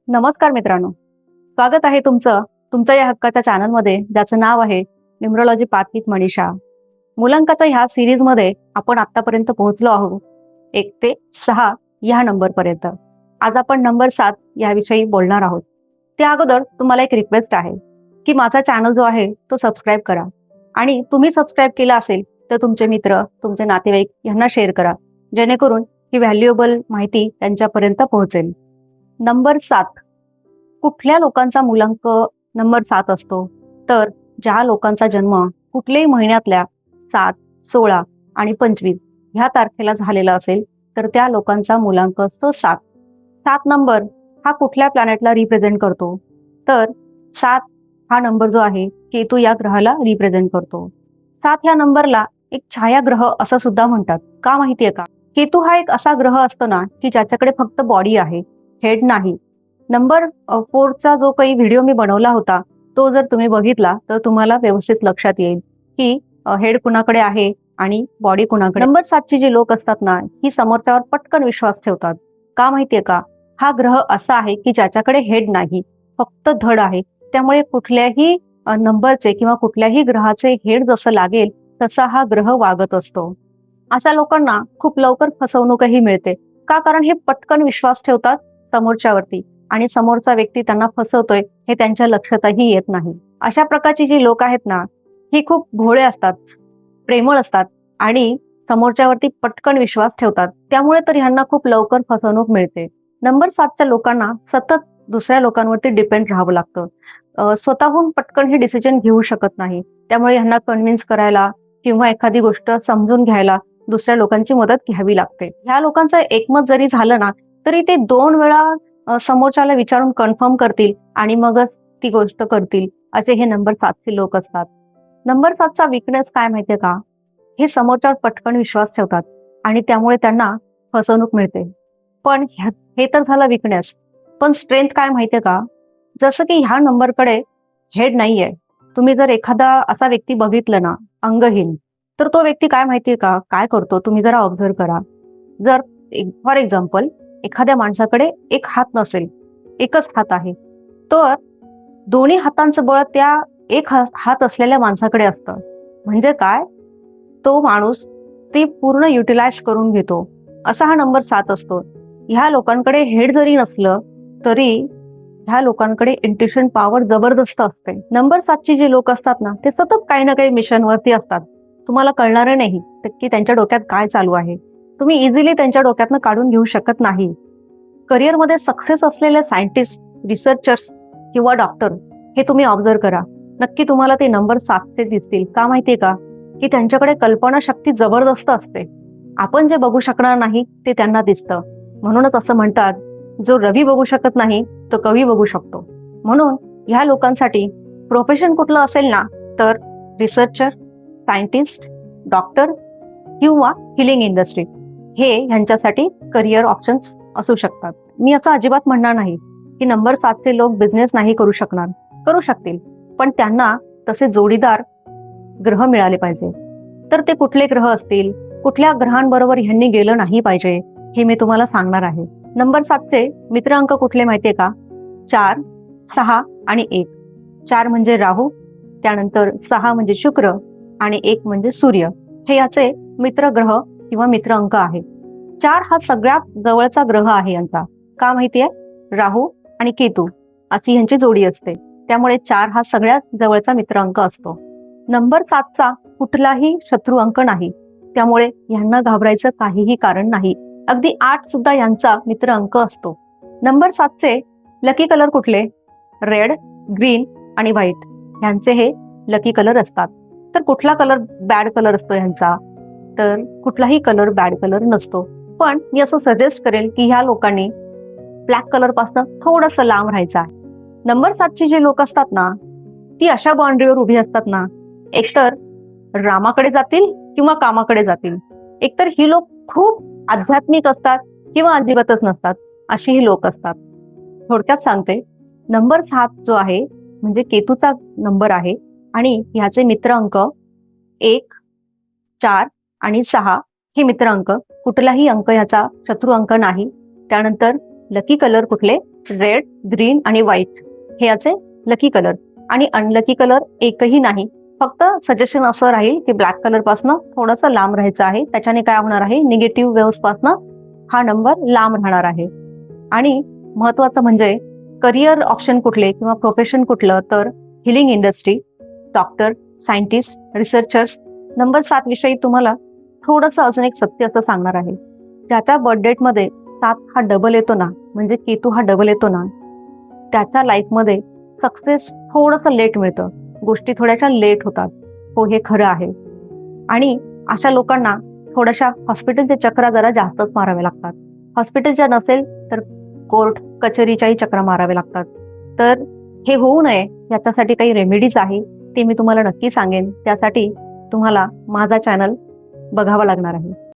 नमस्कार मित्रांनो, स्वागत आहे तुमचं तुमच्या या हक्काच्या चॅनलमध्ये ज्याचं नाव आहे न्यूमरोलॉजी पाथ विथ मनीषा. मुलांकाच्या ह्या सिरीजमध्ये आपण आतापर्यंत पोहोचलो आहोत 1 ते 6 या नंबरपर्यंत. आज आपण नंबर 7 याविषयी बोलणार आहोत. त्या अगोदर तुम्हाला एक रिक्वेस्ट आहे की माझा चॅनल जो आहे तो सबस्क्राईब करा आणि तुम्ही सबस्क्राईब केला असेल तर तुमचे मित्र, तुमचे नातेवाईक यांना शेअर करा, जेणेकरून ही व्हॅल्युएबल माहिती त्यांच्यापर्यंत पोहोचेल. नंबर 7 कुठल्या लोकांचा मुलांक नंबर 7 असतो? तर ज्या लोकांचा जन्म कुठल्याही महिन्यातल्या 7, 16 आणि 25 ह्या तारखेला झालेला असेल तर त्या लोकांचा मुलांक असतो 7. 7 नंबर हा कुठल्या प्लॅनेटला रिप्रेझेंट करतो? तर 7 हा नंबर जो आहे केतू या ग्रहाला रिप्रेझेंट करतो. 7 ह्या नंबरला एक छायाग्रह असं सुद्धा म्हणतात. का माहितीये का? केतू हा एक असा ग्रह असतो ना की ज्याच्याकडे फक्त बॉडी आहे, हेड नाही. नंबर 4चा जो काही व्हिडिओ मी बनवला होता तो जर तुम्ही बघितला तर तुम्हाला व्यवस्थित लक्षात येईल की हेड कुणाकडे आहे आणि बॉडी कुणाकडे. नंबर 7ची जी लोक असतात ना ही समोरच्यावर पटकन विश्वास ठेवतात. का माहितीये का? हा ग्रह असा आहे की ज्याच्याकडे हेड नाही, फक्त धड आहे. त्यामुळे कुठल्याही नंबरचे किंवा कुठल्याही ग्रहाचे हेड जसं लागेल तसा हा ग्रह वागत असतो. अशा लोकांना खूप लवकर फसवणूकही मिळते. का? कारण हे पटकन विश्वास ठेवतात समोरच्यावरती आणि समोरचा व्यक्ती त्यांना फसवतोय हे त्यांच्या लक्षातही येत नाही. अशा प्रकारची जी लोक आहेत ना ही खूप भोळे असतात, प्रेमळ असतात आणि समोरच्यावरती पटकन विश्वास ठेवतात. त्यामुळे तर ह्यांना खूप लवकर फसवणूक मिळते. नंबर 7च्या लोकांना सतत दुसऱ्या लोकांवरती डिपेंड राहावं लागतं. स्वतःहून पटकन हे डिसिजन घेऊ शकत नाही. त्यामुळे ह्यांना कन्व्हिन्स करायला किंवा एखादी गोष्ट समजून घ्यायला दुसऱ्या लोकांची मदत घ्यावी लागते. ह्या लोकांचं एकमत जरी झालं ना तरी ते 2 वेळा समोरच्याला विचारून कन्फर्म करतील आणि मगच ती गोष्ट करतील. असे हे नंबर 7चे लोक असतात. नंबर 7चा वीकनेस काय माहितीये का? हे समोरच्यावर पटकन विश्वास ठेवतात आणि त्यामुळे त्यांना फसवणूक मिळते. पण हे तर झालं वीकनेस. पण स्ट्रेंथ काय माहितीये का? जसं की ह्या नंबरकडे हेड नाहीये. तुम्ही जर एखादा असा व्यक्ती बघितलं ना अंगहीन, तर तो व्यक्ती काय माहितीये का काय करतो? तुम्ही जरा ऑब्झर्व करा. जर फॉर एक्झाम्पल एखाद्या माणसाकडे एक हात नसेल, एकच हात आहे, तर दोन्ही हातांचं बळ त्या एक हात असलेल्या माणसाकडे असतं. म्हणजे काय? तो माणूस ते पूर्ण युटिलाइज करून घेतो. असा हा नंबर 7 असतो. ह्या लोकांकडे हेड जरी नसलं तरी ह्या लोकांकडे इंट्युशन पॉवर जबरदस्त असते. नंबर 7ची जे लोक असतात ना ते सतत काही ना काही मिशनवरती असतात. तुम्हाला कळणार नाही की त्यांच्या डोक्यात काय चालू आहे. तुम्ही इझिली त्यांच्या डोक्यातनं काढून घेऊ शकत नाही. करिअरमध्ये सक्सेस असलेले सायंटिस्ट, रिसर्चर्स किंवा डॉक्टर हे तुम्ही ऑब्झर्व करा. नक्की तुम्हाला ते नंबर 7चे दिसतील. का माहितीये का? की त्यांच्याकडे कल्पनाशक्ती जबरदस्त असते. आपण जे बघू शकणार नाही ते त्यांना दिसतं. म्हणूनच असं म्हणतात, जो रवी बघू शकत नाही तो कवी बघू शकतो. म्हणून ह्या लोकांसाठी प्रोफेशन कुठलं असेल ना तर रिसर्चर, सायंटिस्ट, डॉक्टर किंवा हिलिंग इंडस्ट्री हे ह्यांच्यासाठी करिअर ऑप्शन्स असू शकतात. मी असं अजिबात म्हणणार नाही की नंबर 7चे लोक बिझनेस नाही करू शकणार. करू शकतील, पण त्यांना तसे जोडीदार ग्रह मिळाले पाहिजे. तर ते कुठले ग्रह असतील, कुठल्या ग्रहांबरोबर ह्यांनी गेलं नाही पाहिजे हे मी तुम्हाला सांगणार आहे. नंबर 7चे मित्र अंक कुठले माहितीये का? 4, 6 आणि 1. 4 म्हणजे राहू, त्यानंतर 6 म्हणजे शुक्र आणि 1 म्हणजे सूर्य. हे याचे मित्र ग्रह किंवा मित्र अंक आहे. 4 हा सगळ्यात जवळचा ग्रह आहे यांचा. का माहितीये? राहू आणि केतू अशी यांची जोडी असते. त्यामुळे 4 हा सगळ्यात जवळचा मित्र अंक असतो. नंबर 7चा कुठलाही शत्रू अंक नाही. त्यामुळे यांना घाबरायचं काहीही कारण नाही. अगदी 8 सुद्धा यांचा मित्र अंक असतो. नंबर 7चे लकी कलर कुठले? रेड, ग्रीन आणि व्हाईट ह्यांचे हे लकी कलर असतात. तर कुठला कलर बॅड कलर असतो ह्यांचा? तर कुठलाही कलर बॅड कलर नसतो. पण मी असं सजेस्ट करेल की ह्या लोकांनी ब्लॅक कलर पासून थोडंसं लांब राहायचं आहे. नंबर 7ची जे लोक असतात ना ती अशा बाउंड्रीवर उभी असतात ना, एकतर रामाकडे जातील किंवा कामाकडे जातील. एकतर ही लोक खूप आध्यात्मिक असतात किंवा अजिबातच नसतात. अशी ही लोक असतात. थोडक्यात सांगते, नंबर 7 जो आहे म्हणजे केतूचा नंबर आहे आणि ह्याचे मित्र अंक 1, 4 आणि 6 हे मित्र अंक. कुठलाही अंक ह्याचा शत्रू अंक नाही. त्यानंतर लकी कलर कुठले? रेड, ग्रीन आणि व्हाईट हे याचे लकी कलर. आणि अनलकी कलर एकही नाही. फक्त सजेशन असं राहील की ब्लॅक कलर पासून थोडंसं लांब राहायचं आहे. त्याच्याने काय होणार आहे, निगेटिव्ह वेव्स पासून हा नंबर लांब राहणार आहे. आणि महत्वाचं म्हणजे करिअर ऑप्शन कुठले किंवा प्रोफेशन कुठलं, तर healing industry, doctor, scientist, researchers. Number 7 विषयी तुम्हाला थोडंसं अजून एक सत्य असं सांगणार आहे. ज्याच्या बर्थ डेटमध्ये 7 हा डबल येतो ना, म्हणजे केतू हा डबल येतो ना, त्याच्या लाईफमध्ये सक्सेस थोडंसं लेट मिळतं. गोष्टी थोड्याशा लेट होतात. हो, हे खरं आहे. आणि अशा लोकांना थोड्याशा हॉस्पिटलच्या चक्रा जरा जास्तच माराव्या लागतात. हॉस्पिटलच्या नसेल तर कोर्ट कचेरीच्याही चक्रा माराव्या लागतात. तर हे होऊ नये याच्यासाठी काही रेमेडीज आहे, ते मी तुम्हाला नक्की सांगेन. त्यासाठी तुम्हाला माझा चॅनल बघावा लागणार आहे.